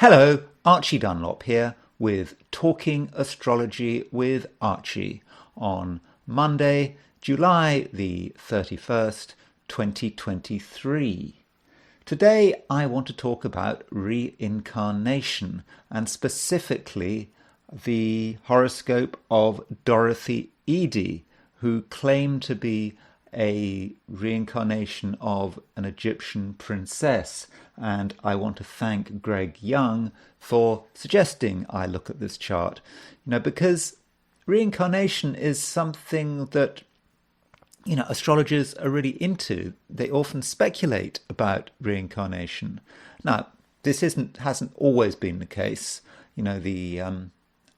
Hello, Archie Dunlop here with Talking Astrology with Archie on Monday, July the 31st, 2023. Today I want to talk about reincarnation and specifically the horoscope of Dorothy Eady, who claimed to be a reincarnation of an Egyptian princess. And I want to thank Greg Young for suggesting I look at this chart. Because reincarnation is something that astrologers are really into. They often speculate about reincarnation. Now, this hasn't always been the case. The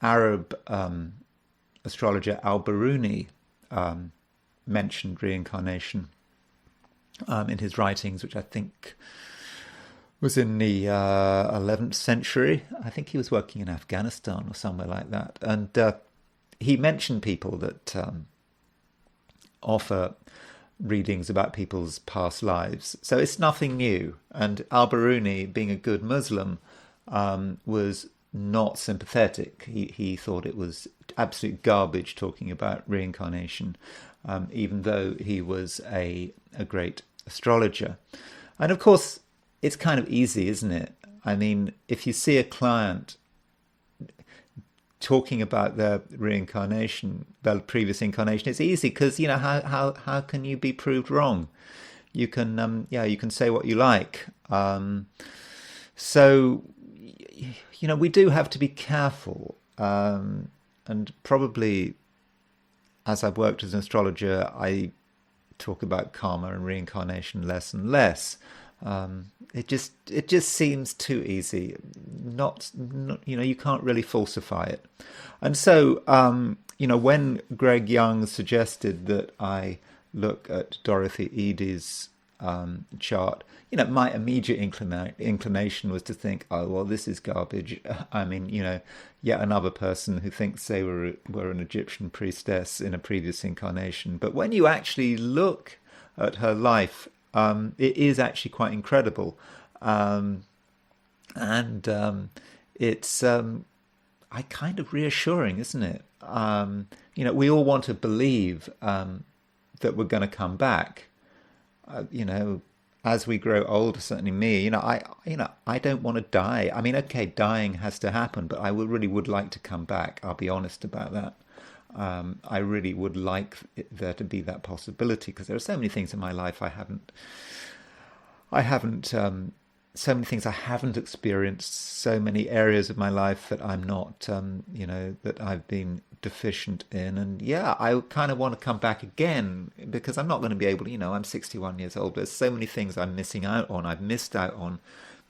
Arab astrologer al-Biruni mentioned reincarnation in his writings, which I think was in the 11th century. I think he was working in Afghanistan or somewhere like that. And he mentioned people that offer readings about people's past lives. So it's nothing new. And al-Biruni, being a good Muslim, was not sympathetic. He thought it was absolute garbage talking about reincarnation, even though he was a great astrologer. And of course, it's kind of easy, isn't it? I mean, if you see a client talking about their reincarnation, their previous incarnation, it's easy because how can you be proved wrong? You can you can say what you like. So we do have to be careful, and probably as I've worked as an astrologer, I talk about karma and reincarnation less and less. It just seems too easy. Not you can't really falsify it. And so when Greg Young suggested that I look at Dorothy Eady's chart, my immediate inclination was to think, oh well, this is garbage. I mean, yet another person who thinks they were an Egyptian priestess in a previous incarnation. But when you actually look at her life, it is actually quite incredible, and it's kind of reassuring, isn't it? We all want to believe that we're going to come back. As we grow older, certainly me, I don't want to die. I mean, okay, dying has to happen, but I really would like to come back. I'll be honest about that. I really would like there to be that possibility, because there are so many things in my life I haven't so many things I haven't experienced, so many areas of my life that I'm not, that I've been deficient in. And yeah, I kind of want to come back again, because I'm not going to be able to, I'm 61 years old. There's so many things I'm missing out on, I've missed out on.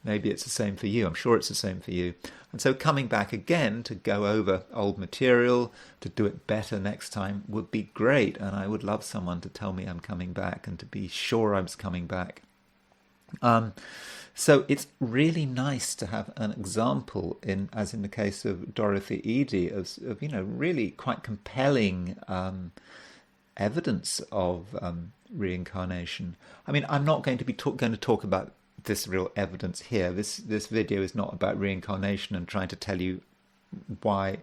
Maybe it's the same for you. I'm sure it's the same for you. And so coming back again to go over old material, to do it better next time would be great. And I would love someone to tell me I'm coming back and to be sure I was coming back. So it's really nice to have an example, as in the case of Dorothy Eady, of really quite compelling evidence of reincarnation. I mean, I'm not going to be going to talk about this real evidence here. This video is not about reincarnation and trying to tell you why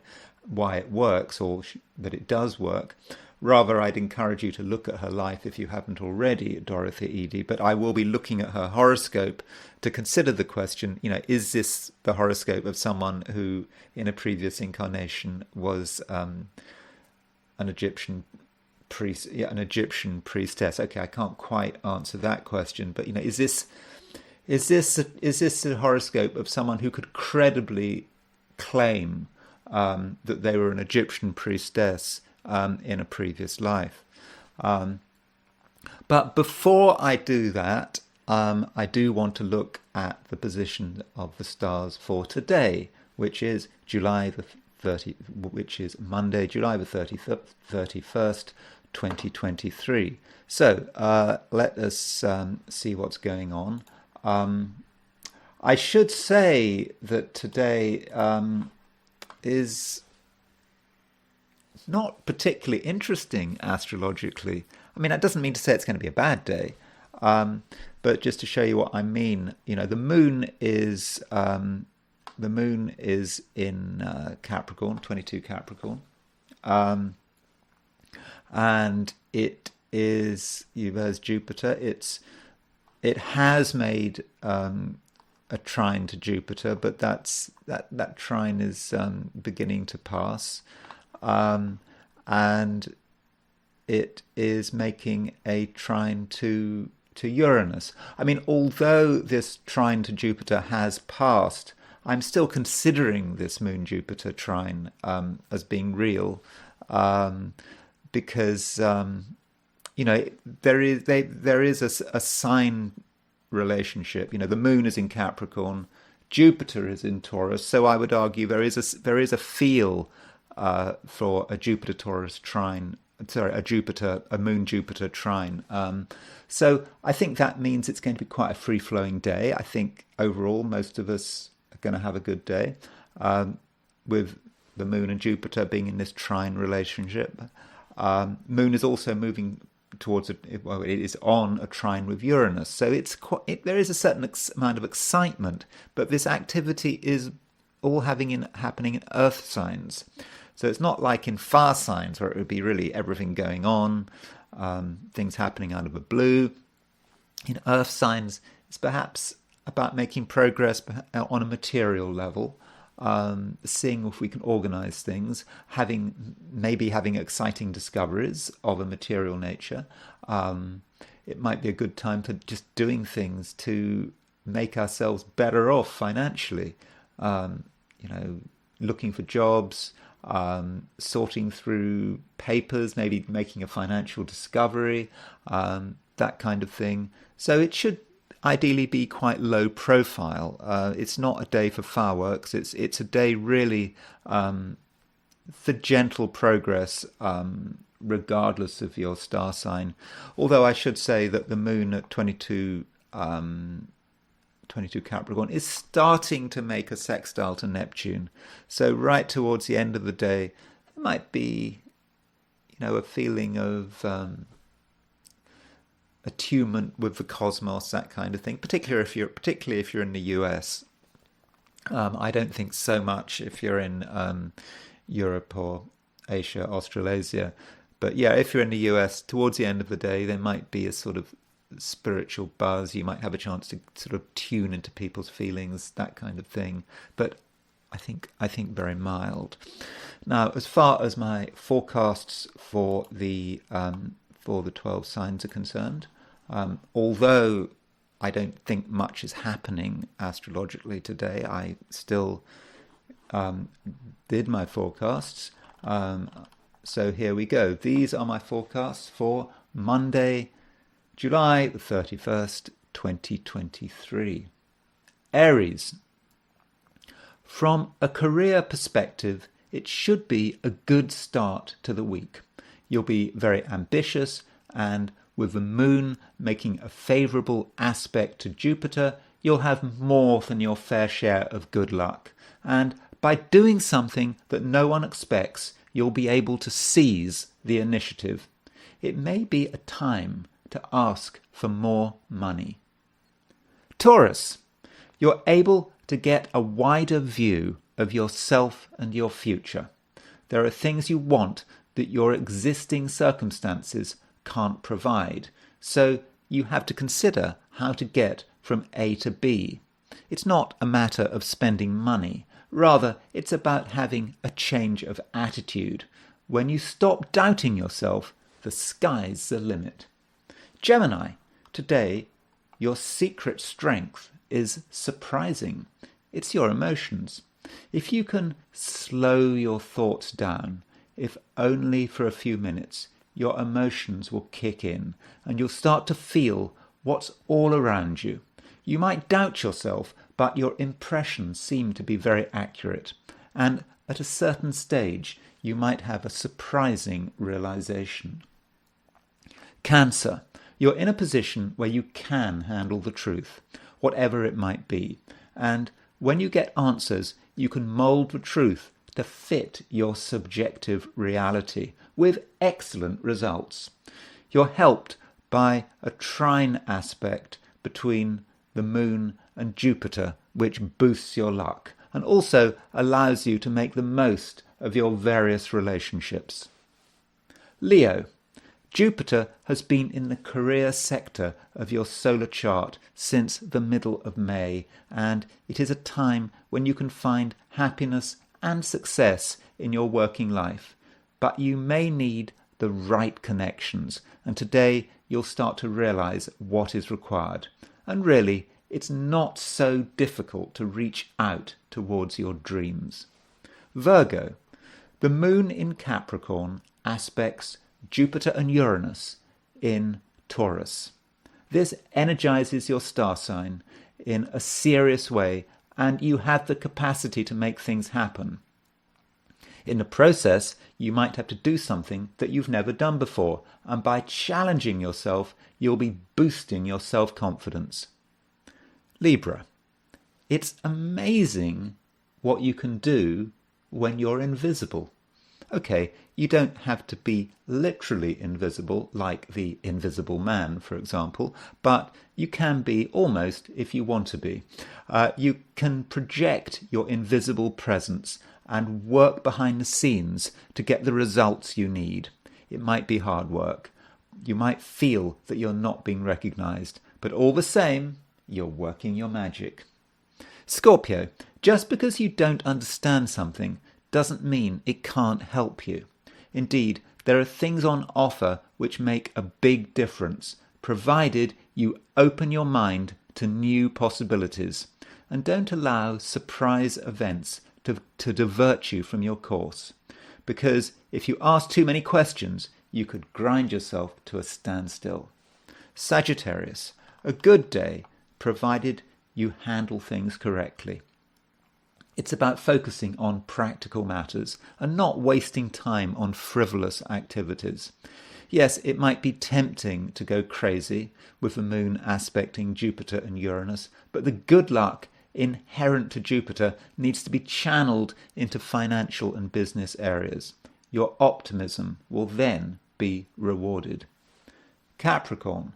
it works or that it does work. Rather, I'd encourage you to look at her life if you haven't already, Dorothy Eady. But I will be looking at her horoscope to consider the question, is this the horoscope of someone who in a previous incarnation was an Egyptian priest, an Egyptian priestess? Okay, I can't quite answer that question, but is this the horoscope of someone who could credibly claim that they were an Egyptian priestess in a previous life? But before I do that, I do want to look at the position of the stars for today, which is which is Monday, July the 31st, 2023. So let us see what's going on. I should say that today is not particularly interesting astrologically. I mean, that doesn't mean to say it's going to be a bad day, but just to show you what I mean, the moon is the moon is in Capricorn, 22 Capricorn. And it is, there's Jupiter. It has made a trine to Jupiter, but that trine is beginning to pass, and it is making a trine to Uranus. I mean, although this trine to Jupiter has passed, I'm still considering this Moon Jupiter trine as being real, because there is a sign relationship. The Moon is in Capricorn, Jupiter is in Taurus, so I would argue there is a feel for a Jupiter Taurus trine. Sorry, a Moon Jupiter trine. So I think that means it's going to be quite a free flowing day. I think overall most of us are going to have a good day, with the Moon and Jupiter being in this trine relationship. Moon is also moving towards it is on a trine with Uranus, so there is a certain amount of excitement, but this activity is all happening in Earth signs. So it's not like in fire signs where it would be really everything going on, things happening out of the blue. In Earth signs, it's perhaps about making progress on a material level, seeing if we can organize things, maybe having exciting discoveries of a material nature. It might be a good time for just doing things to make ourselves better off financially. Looking for jobs, sorting through papers, maybe making a financial discovery, that kind of thing. So it should ideally be quite low profile. It's not a day for fireworks. It's a day really for gentle progress, regardless of your star sign. Although I should say that the Moon at 22 Capricorn is starting to make a sextile to Neptune. So right towards the end of the day, there might be, a feeling of attunement with the cosmos, that kind of thing. Particularly if you're in the US. I don't think so much if you're in Europe or Asia, Australasia. But yeah, if you're in the US, towards the end of the day, there might be a sort of spiritual buzz. You might have a chance to sort of tune into people's feelings, that kind of thing. But I think very mild. Now, as far as my forecasts for the 12 signs are concerned, although I don't think much is happening astrologically today, I still did my forecasts. So here we go. These are my forecasts for Monday, July the 31st, 2023. Aries. From a career perspective, it should be a good start to the week. You'll be very ambitious, and with the Moon making a favourable aspect to Jupiter, you'll have more than your fair share of good luck. And by doing something that no one expects, you'll be able to seize the initiative. It may be a time to ask for more money. Taurus, you're able to get a wider view of yourself and your future. There are things you want that your existing circumstances can't provide, so you have to consider how to get from A to B. It's not a matter of spending money. Rather, it's about having a change of attitude. When you stop doubting yourself, the sky's the limit. Gemini, today, your secret strength is surprising. It's your emotions. If you can slow your thoughts down, if only for a few minutes, your emotions will kick in and you'll start to feel what's all around you. You might doubt yourself, but your impressions seem to be very accurate. And at a certain stage, you might have a surprising realization. Cancer, you're in a position where you can handle the truth, whatever it might be. And when you get answers, you can mold the truth to fit your subjective reality with excellent results. You're helped by a trine aspect between the Moon and Jupiter, which boosts your luck. and also allows you to make the most of your various relationships. Leo, Jupiter has been in the career sector of your solar chart since the middle of May, and it is a time when you can find happiness and success in your working life. But you may need the right connections, and today you'll start to realize what is required. And really, it's not so difficult to reach out towards your dreams. Virgo, the moon in Capricorn aspects Jupiter and Uranus in Taurus. This energizes your star sign in a serious way, and you have the capacity to make things happen. In the process, you might have to do something that you've never done before, and by challenging yourself, you'll be boosting your self-confidence. Libra, it's amazing what you can do when you're invisible. Okay, you don't have to be literally invisible, like the Invisible Man, for example, but you can be almost if you want to be. You can project your invisible presence and work behind the scenes to get the results you need. It might be hard work. You might feel that you're not being recognized, but all the same, you're working your magic. Scorpio, just because you don't understand something doesn't mean it can't help you. Indeed, there are things on offer which make a big difference, provided you open your mind to new possibilities and don't allow surprise events to divert you from your course. Because if you ask too many questions, you could grind yourself to a standstill. Sagittarius, a good day, provided you handle things correctly. It's about focusing on practical matters and not wasting time on frivolous activities. Yes, it might be tempting to go crazy with the moon aspecting Jupiter and Uranus, but the good luck inherent to Jupiter needs to be channeled into financial and business areas. Your optimism will then be rewarded. Capricorn,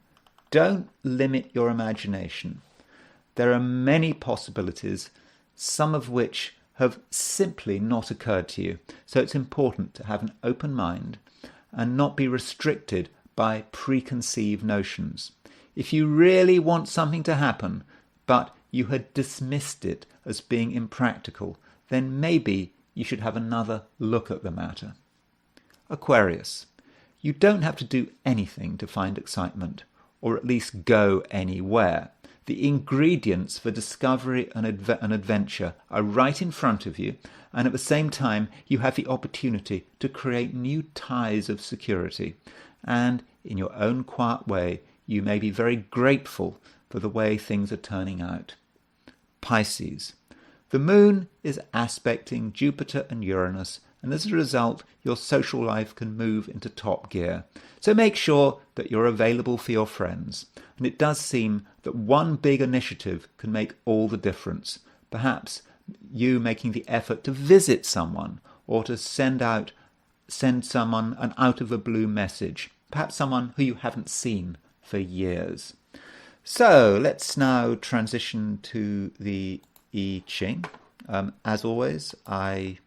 don't limit your imagination. There are many possibilities, some of which have simply not occurred to you. So it's important to have an open mind and not be restricted by preconceived notions. If you really want something to happen, but you had dismissed it as being impractical, then maybe you should have another look at the matter. Aquarius, you don't have to do anything to find excitement, or at least go anywhere. The ingredients for discovery and adventure are right in front of you, and at the same time you have the opportunity to create new ties of security. And in your own quiet way, you may be very grateful for the way things are turning out. Pisces, the moon is aspecting Jupiter and Uranus, and as a result, your social life can move into top gear. So make sure that you're available for your friends. And it does seem that one big initiative can make all the difference. Perhaps you making the effort to visit someone or to send someone an out-of-the-blue message. Perhaps someone who you haven't seen for years. So let's now transition to the I Ching. As always, I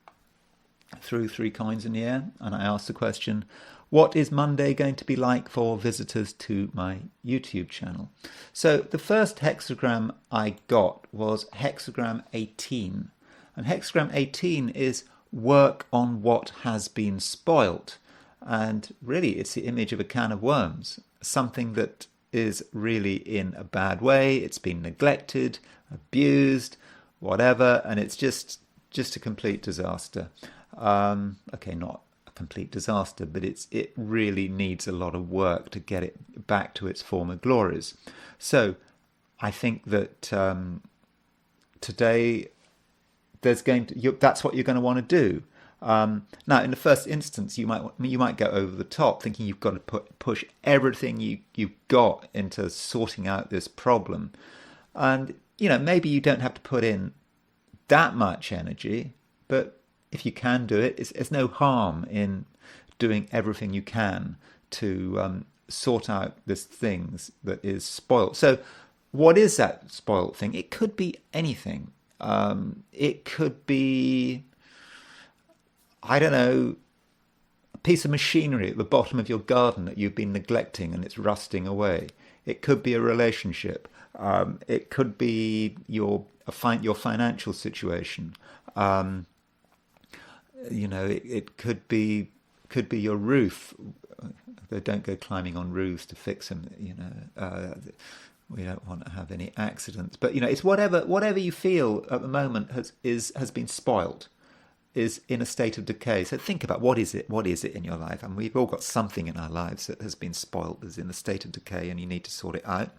threw 3 coins in the air and I asked the question, what is Monday going to be like for visitors to my YouTube channel? So the first hexagram I got was hexagram 18. And hexagram 18 is work on what has been spoilt. And really it's the image of a can of worms, something that is really in a bad way. It's been neglected, abused, whatever, and it's just a complete disaster. Okay, not a complete disaster, but it really needs a lot of work to get it back to its former glories. So I think that today that's what you're going to want to do. Now, in the first instance, you might go over the top, thinking you've got to push everything you've got into sorting out this problem, and maybe you don't have to put in that much energy, but if you can do it, there's no harm in doing everything you can to sort out this thing that is spoilt. So, what is that spoilt thing? It could be anything. It could be, I don't know, a piece of machinery at the bottom of your garden that you've been neglecting and it's rusting away. It could be a relationship. It could be your financial situation. Um, it could be your roof. They don't go climbing on roofs to fix them. We don't want to have any accidents. But it's whatever you feel at the moment has been spoilt, is in a state of decay. So think about what is it in your life, and we've all got something in our lives that has been spoilt, is in a state of decay, and you need to sort it out.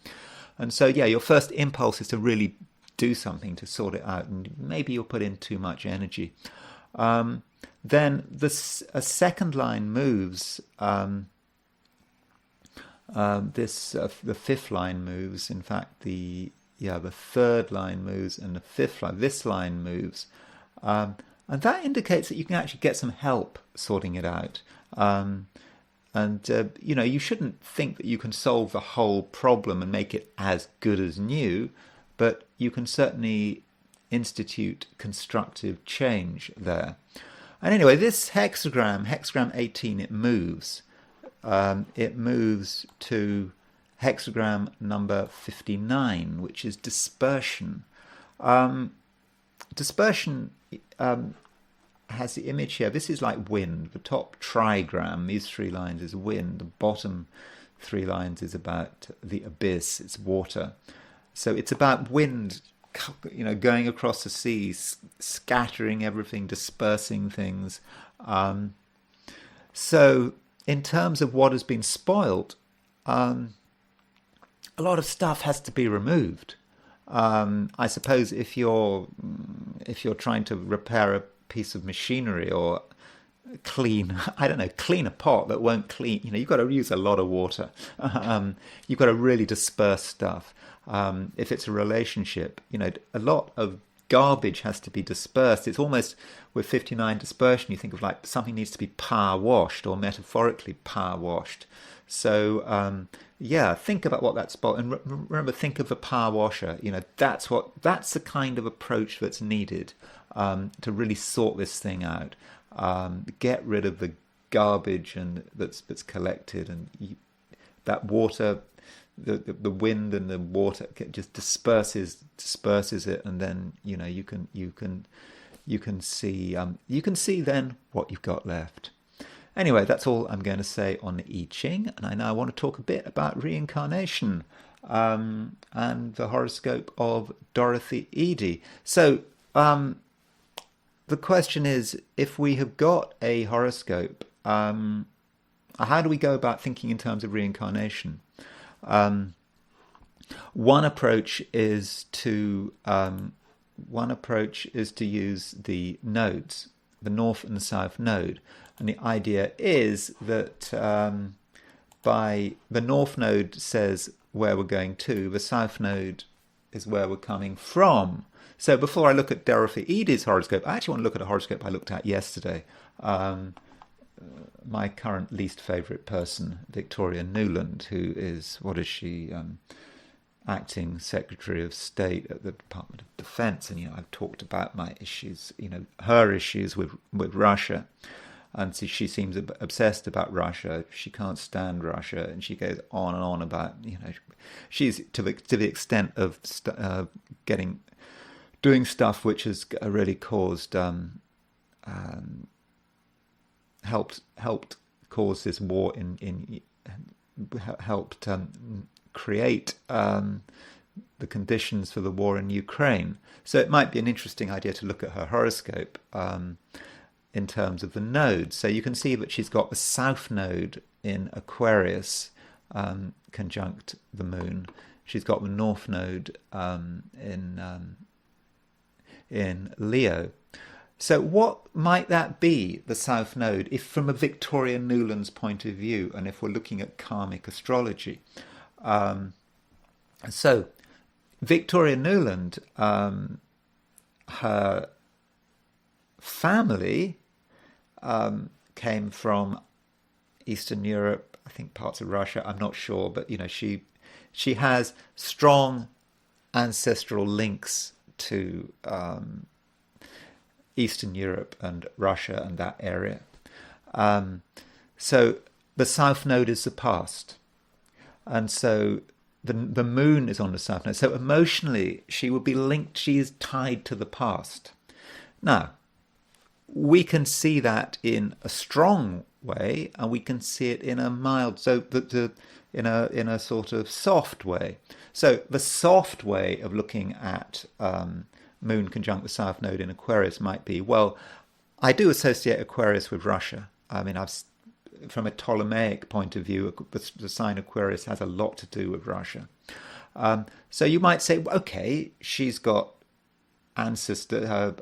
And so yeah, your first impulse is to really do something to sort it out, and maybe you'll put in too much energy. Then a second line moves. The fifth line moves. In fact, the third line moves, and the fifth line. This line moves, and that indicates that you can actually get some help sorting it out. You shouldn't think that you can solve the whole problem and make it as good as new, but you can certainly institute constructive change there. And anyway, this hexagram 18, it moves. It moves to hexagram number 59, which is dispersion. Dispersion has the image here. This is like wind. The top trigram, these three lines, is wind. The bottom three lines is about the abyss. It's water. So it's about wind, going across the seas, scattering everything, dispersing things. So in terms of what has been spoilt, a lot of stuff has to be removed. I suppose if you're trying to repair a piece of machinery or clean a pot that won't clean, you've got to use a lot of water. You've got to really disperse stuff. If it's a relationship, a lot of garbage has to be dispersed. It's almost, with 59 dispersion, you think of like something needs to be power washed, or metaphorically power washed. So think about what that's about, and remember, think of a power washer. That's the kind of approach that's needed to really sort this thing out. Get rid of the garbage that's collected, and that water, the wind and the water just disperses it, and then you can see then what you've got left. Anyway, that's all I'm going to say on the I Ching, and I now want to talk a bit about reincarnation and the horoscope of Dorothy Eady. So the question is, if we have got a horoscope, how do we go about thinking in terms of reincarnation? One approach is to use the nodes, the north and the south node, and the idea is that by the north node says where we're going to, the south node is where we're coming from. So before I look at Dorothy Eady's horoscope, I actually want to look at a horoscope I looked at yesterday. My current least favourite person, Victoria Nuland, who is, acting Secretary of State at the Department of Defence, and I've talked about my issues, her issues with Russia, and so she seems obsessed about Russia. She can't stand Russia, and she goes on and on about she's to the extent of doing stuff which has really caused helped cause this war helped create the conditions for the war in Ukraine. So it might be an interesting idea to look at her horoscope in terms of the nodes. So you can see that she's got the south node in Aquarius conjunct the moon. She's got the north node in Leo. So what might that be, the south node, if from a Victoria Nuland's point of view, and if we're looking at karmic astrology? So Victoria Nuland, her family came from Eastern Europe, I think parts of Russia, I'm not sure, but she has strong ancestral links to Eastern Europe and Russia and that area. So the South Node is the past. And so the moon is on the South Node. So emotionally, she will be linked, she is tied to the past. Now, we can see that in a strong way, and we can see it in a mild, so in a sort of soft way. So the soft way of looking at Moon conjunct the South Node in Aquarius might be, well, I do associate Aquarius with Russia. I mean, from a Ptolemaic point of view, the sign Aquarius has a lot to do with Russia. So you might say, okay, she's got ancestor, her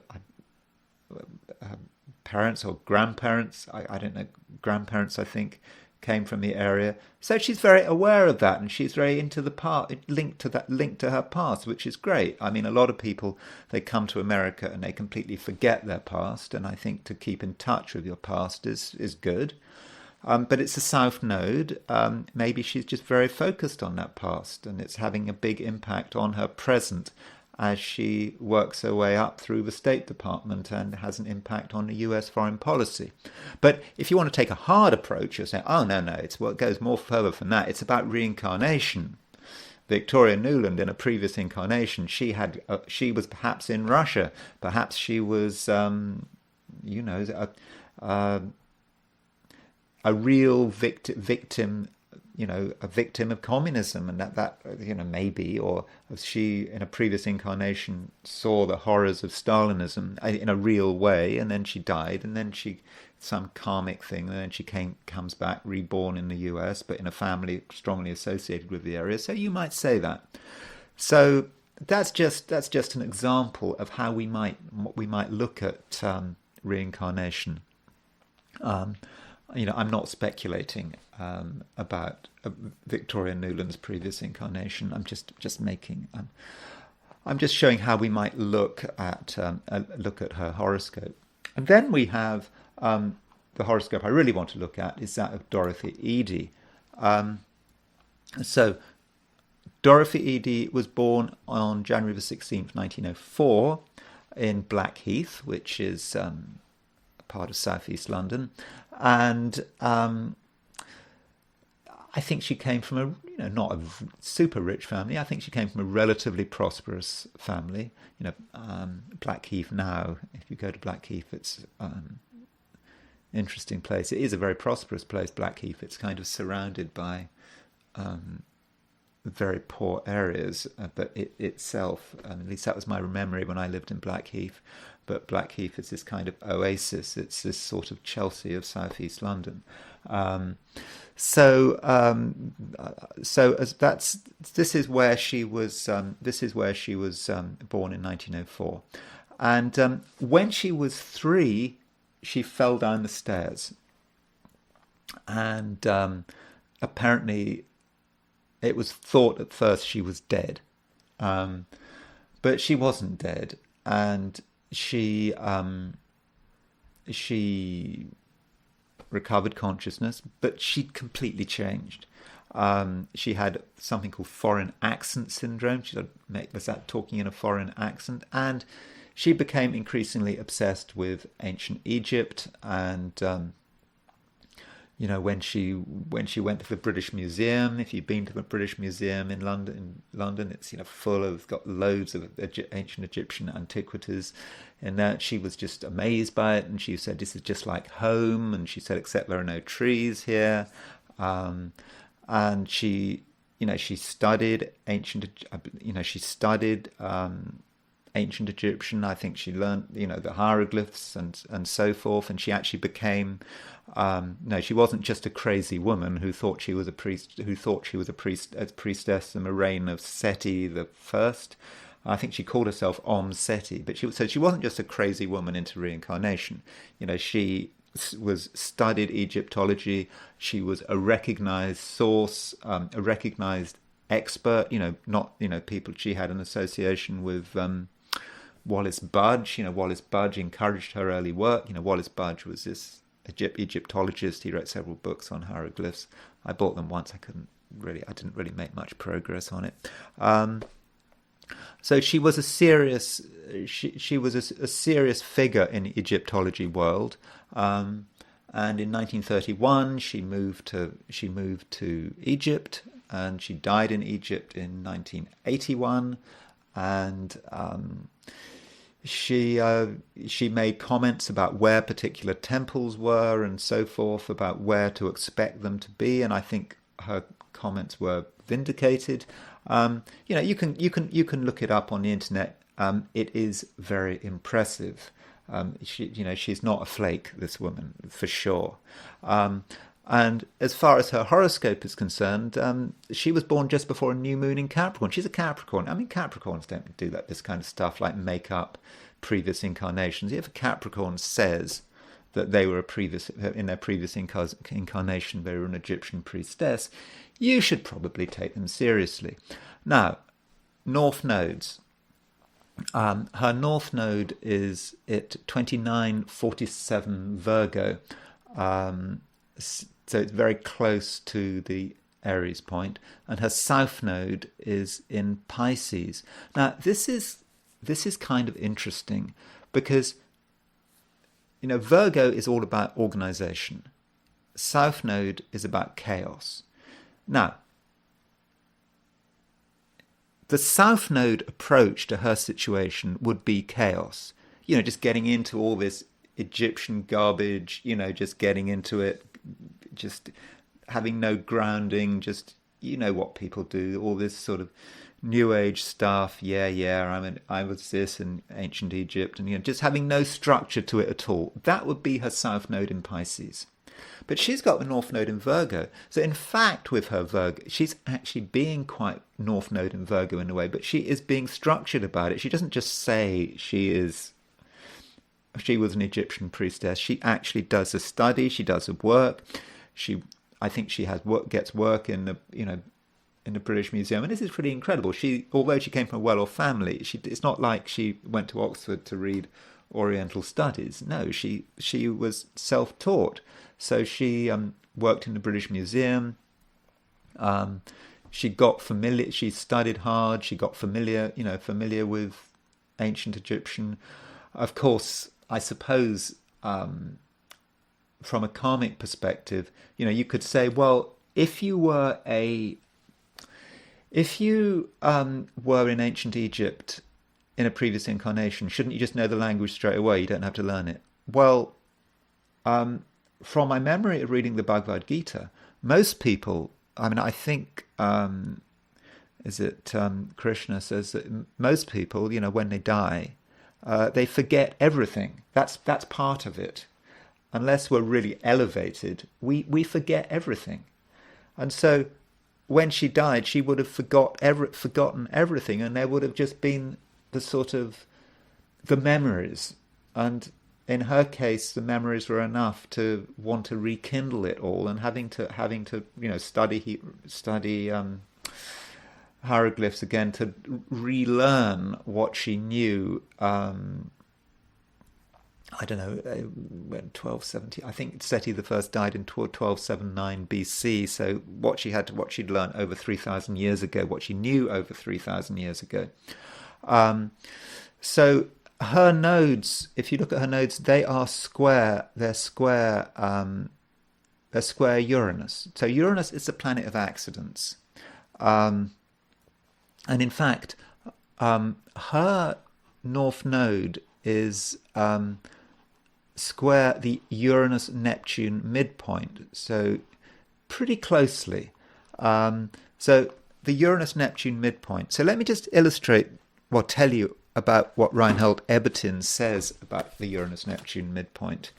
parents or grandparents, I don't know, grandparents, I think, came from the area. So she's very aware of that, and she's very into the part, linked to her past, which is great. I mean, a lot of people, they come to America and they completely forget their past, and I think to keep in touch with your past is good. But it's a South Node. Maybe she's just very focused on that past, and it's having a big impact on her present as she works her way up through the State Department and has an impact on the US foreign policy. But if you want to take a hard approach, you'll say, oh, no, it goes more further than that. It's about reincarnation. Victoria Nuland, in a previous incarnation, she was perhaps in Russia. Perhaps she was, a real victim, a victim of communism, and that maybe, or she in a previous incarnation saw the horrors of Stalinism in a real way, and then she died, and then some karmic thing, and then she comes back reborn in the US, but in a family strongly associated with the area. So you might say that. So that's just an example of how we might look at reincarnation. I'm not speculating about Victoria Nuland's previous incarnation. I'm just making. I'm just showing how we might look at her horoscope. And then we have the horoscope I really want to look at is that of Dorothy Eady. So Dorothy Eady was born on January the 16th, 1904, in Blackheath, which is part of southeast London, and I think she came from not a super rich family. I think she came from a relatively prosperous family. Blackheath now, if you go to Blackheath, it's interesting place. It is a very prosperous place, Blackheath. It's kind of surrounded by very poor areas, but it itself, at least that was my memory when I lived in Blackheath. But Blackheath is this kind of oasis. It's this sort of Chelsea of southeast London. This is where she was. This is where she was born in 1904, and when she was 3, she fell down the stairs, and apparently, it was thought at first she was dead, but she wasn't dead, and she recovered consciousness, but she'd completely changed. She had something called foreign accent syndrome. She was that talking in a foreign accent, and she became increasingly obsessed with ancient Egypt. And when she went to the British Museum, if you've been to the British Museum in London, it's full of, got loads of ancient Egyptian antiquities, and that she was just amazed by it, and she said this is just like home, and she said except there are no trees here, and she studied ancient ancient Egyptian. I think she learned, the hieroglyphs and so forth. And she actually became, she wasn't just a crazy woman who thought she was a priestess, in the reign of Seti the First. I think she called herself Om Seti, but she wasn't just a crazy woman into reincarnation. She was studied Egyptology. She was a recognized source, a recognized expert. People. She had an association with Wallace Budge. Wallace Budge encouraged her early work. Wallace Budge was this Egyptologist. He wrote several books on hieroglyphs. I bought them once. I didn't really make much progress on it. So she was a serious she was a serious figure in the Egyptology world, and in 1931 she moved to Egypt, and she died in Egypt in 1981, and she made comments about where particular temples were and so forth, about where to expect them to be, and I think her comments were vindicated. You can look it up on the internet. It is very impressive. She's not a flake, this woman, for sure. And as far as her horoscope is concerned, she was born just before a new moon in Capricorn. She's a Capricorn. I mean, Capricorns don't do this kind of stuff, like make up previous incarnations. If a Capricorn says that they were in their previous incarnation, they were an Egyptian priestess, you should probably take them seriously. Now, North nodes. Her North node is at 2947 Virgo. So it's very close to the Aries point, and her South node is in Pisces. Now, this is kind of interesting because Virgo is all about organization. South node is about chaos. Now, the South node approach to her situation would be chaos. Just getting into all this Egyptian garbage, just getting into it, just having no grounding, just, what people do, all this sort of New Age stuff. I was this in ancient Egypt, and, just having no structure to it at all. That would be her South node in Pisces. But she's got the North node in Virgo. So in fact, with her Virgo, she's actually being quite North node in Virgo in a way, but she is being structured about it. She doesn't just say she was an Egyptian priestess. She actually does a study. She does a work. I think she gets work in the British Museum, and this is pretty incredible. Although she came from a well-off family, it's not like she went to Oxford to read Oriental studies. No, she was self-taught. So she worked in the British Museum. She got familiar. She studied hard. She got familiar with ancient Egyptian. Of course, I suppose from a karmic perspective, you could say, well, if you were in ancient Egypt in a previous incarnation, shouldn't you just know the language straight away? You don't have to learn it. Well, from my memory of reading the Bhagavad Gita, most people, I think, Krishna says that most people, when they die, they forget everything. That's part of it. Unless we're really elevated, we forget everything. And so when she died, she would have forgotten everything, and there would have just been the memories. And in her case, the memories were enough to want to rekindle it all, and having to study hieroglyphs again to relearn what she knew. I don't know, when 1270. I think Seti the First died in 1279 BC. So what she'd learned over 3,000 years ago, what she knew over 3,000 years ago. So her nodes, if you look at her nodes, they are square. They're square. They're square Uranus. So Uranus is the planet of accidents, and in fact, her North node is square the Uranus-Neptune midpoint, so pretty closely. So the Uranus-Neptune midpoint. So let me just tell you about what Reinhold Ebertin says about the Uranus-Neptune midpoint.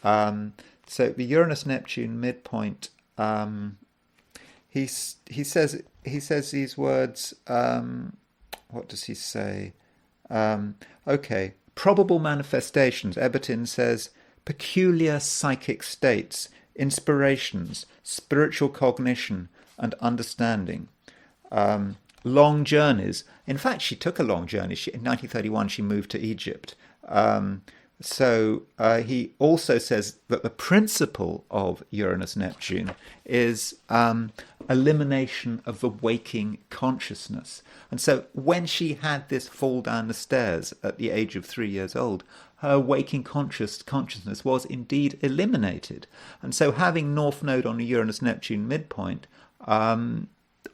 So the Uranus-Neptune midpoint, he says these words. What does he say? Okay. Probable manifestations. Ebertin says peculiar psychic states, inspirations, spiritual cognition, and understanding. Long journeys. In fact, she took a long journey. In 1931, she moved to Egypt. So he also says that the principle of Uranus-Neptune is a elimination of the waking consciousness. And so when she had this fall down the stairs at the age of 3 years old, her waking consciousness was indeed eliminated. And so having North Node on the Uranus-Neptune midpoint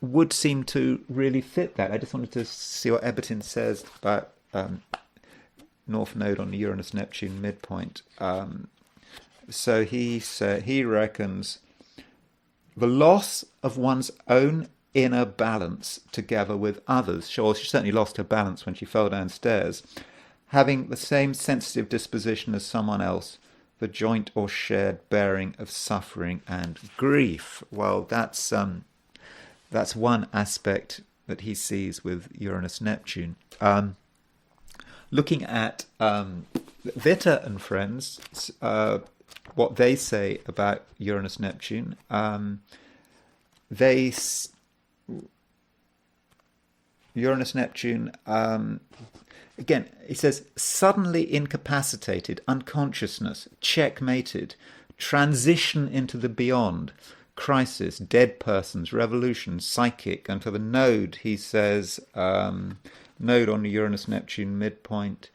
would seem to really fit that. I just wanted to see what Ebertin says about North Node on the Uranus-Neptune midpoint. So he reckons the loss of one's own inner balance together with others. Sure, she certainly lost her balance when she fell downstairs. Having the same sensitive disposition as someone else, the joint or shared bearing of suffering and grief. Well, that's one aspect that he sees with Uranus-Neptune. Looking at Witte and friends, what they say about Uranus-Neptune, Uranus-Neptune, again, he says, suddenly incapacitated, unconsciousness, checkmated, transition into the beyond, crisis, dead persons, revolution, psychic. And for the node, he says, node on the Uranus-Neptune midpoint,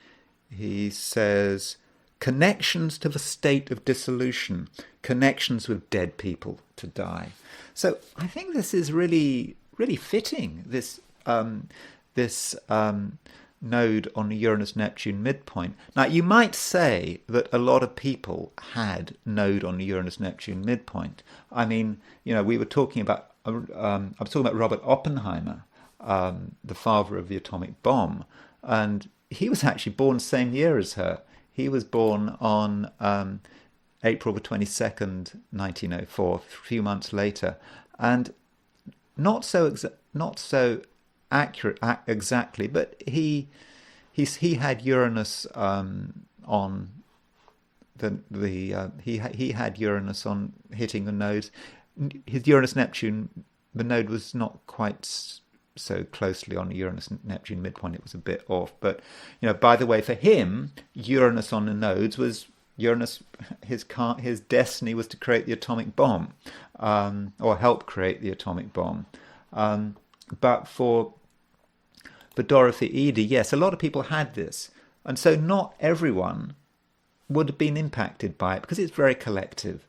he says, connections to the state of dissolution, connections with dead people to die. So I think this is really, really fitting, this node on the Uranus-Neptune midpoint. Now, you might say that a lot of people had node on the Uranus-Neptune midpoint. I mean, we were talking about, I was talking about Robert Oppenheimer, the father of the atomic bomb, and he was actually born the same year as her. He was born on April the 22nd, 1904, a few months later, and not so accurate exactly, but he had Uranus on he had Uranus on hitting the nodes. His Uranus-Neptune, the node was not quite so closely on the Uranus-Neptune midpoint, it was a bit off. But by the way, for him, Uranus on the nodes was Uranus. His destiny was to create the atomic bomb, or help create the atomic bomb. But for Dorothy Eady, yes, a lot of people had this, and so not everyone would have been impacted by it because it's very collective.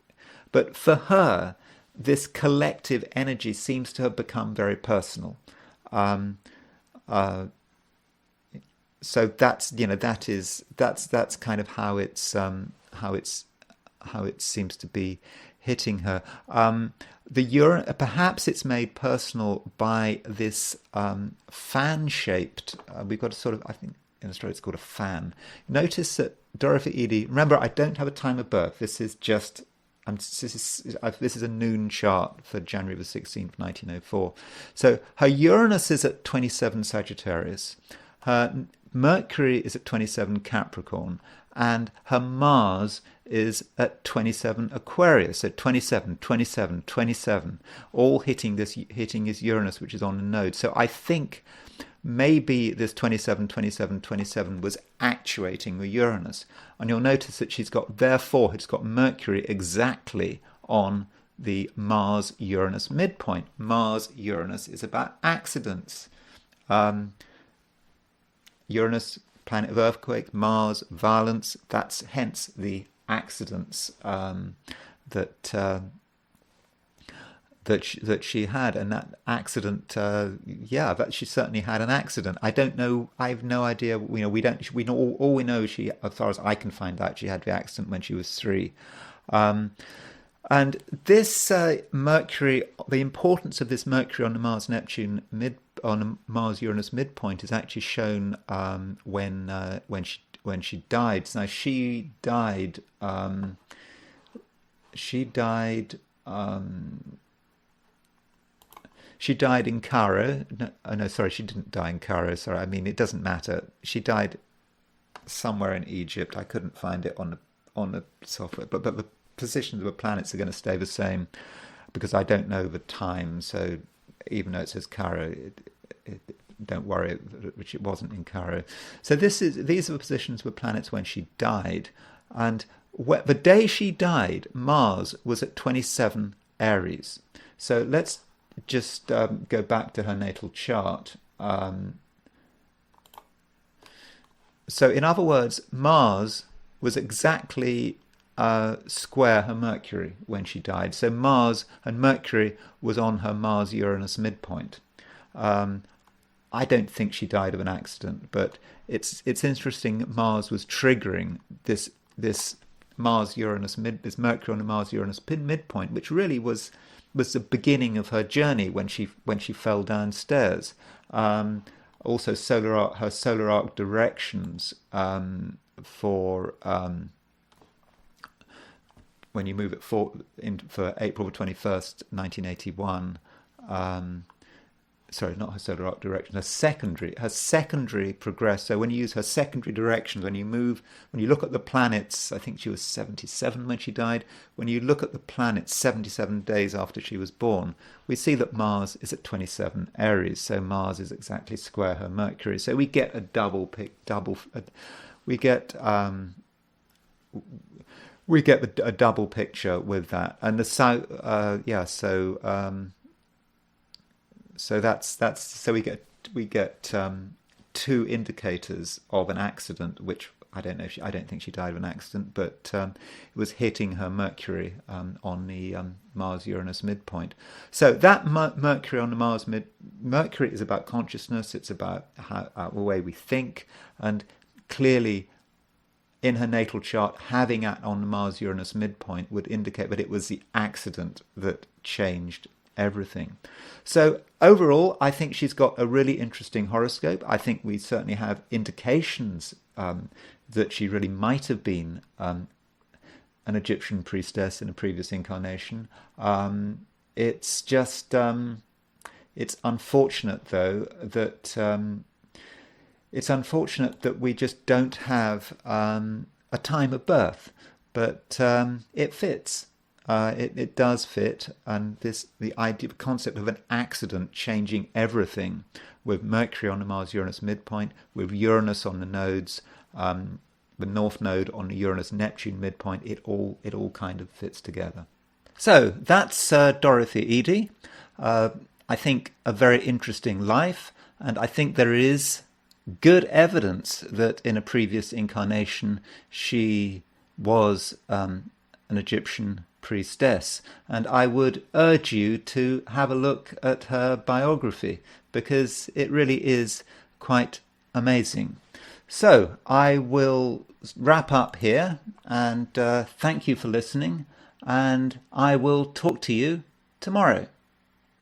But for her, this collective energy seems to have become very personal. So that's that's kind of how it seems to be hitting her. Perhaps it's made personal by this fan-shaped. We've got a sort of, I think in Australia it's called a fan. Notice that Dorothy Eady. Remember, I don't have a time of birth. This is just. This is a noon chart for January the 16th, 1904. So her Uranus is at 27 Sagittarius, her Mercury is at 27 Capricorn, and her Mars is at 27 Aquarius. So 27, 27, 27, all hitting his Uranus, which is on the node. So I think maybe this 27, 27, 27 was actuating the Uranus. And you'll notice that it's got Mercury exactly on the Mars-Uranus midpoint. Mars-Uranus is about accidents. Uranus, planet of earthquake, Mars, violence, that's hence the accidents that she had, and that accident, that she certainly had an accident. I don't know. I have no idea. We don't. We know all we know. She, as far as I can find out, she had the accident when she was 3. And this Mercury, the importance of this Mercury on the Mars-Neptune on the Mars-Uranus midpoint is actually shown when she died. Now she died. She died in Cairo. No, sorry, she didn't die in Cairo. Sorry, I mean, it doesn't matter. She died somewhere in Egypt. I couldn't find it on the software. But the positions of the planets are going to stay the same because I don't know the time. So even though it says Cairo, don't worry, which it wasn't in Cairo. So these are the positions of the planets when she died. And the day she died, Mars was at 27 Aries. So let's just go back to her natal chart. So in other words, Mars was exactly square her Mercury when she died. So Mars and Mercury was on her Mars-Uranus midpoint. I don't think she died of an accident, but it's interesting. Mars was triggering this Mars-Uranus this Mercury on the Mars-Uranus midpoint, which really was the beginning of her journey when she fell downstairs. Also, her solar arc directions for when you move it for April 21st, 1981. Sorry, not her solar arc direction, her secondary progress. So when you use her secondary directions, when you look at the planets, I think she was 77 when she died. When you look at the planets 77 days after she was born, we see that Mars is at 27 Aries. So Mars is exactly square her Mercury. So we get a a double picture with that. And the south, so we get two indicators of an accident, which I don't know. I don't think she died of an accident, but it was hitting her Mercury on the Mars-Uranus midpoint. So that Mercury on the Mercury is about consciousness. It's about the way we think, and clearly, in her natal chart, having that on the Mars-Uranus midpoint would indicate that it was the accident that changed everything. So overall, I think she's got a really interesting horoscope. I think we certainly have indications that she really might have been an Egyptian priestess in a previous incarnation. It's just it's unfortunate, though, that we just don't have a time of birth, but it fits. It does fit, and the concept of an accident changing everything, with Mercury on the Mars-Uranus midpoint, with Uranus on the nodes, the North Node on the Uranus-Neptune midpoint, it all kind of fits together. So that's Dorothy Eady. I think a very interesting life, and I think there is good evidence that in a previous incarnation she was an Egyptian priestess, and I would urge you to have a look at her biography, because it really is quite amazing. So I will wrap up here, and thank you for listening, and I will talk to you tomorrow.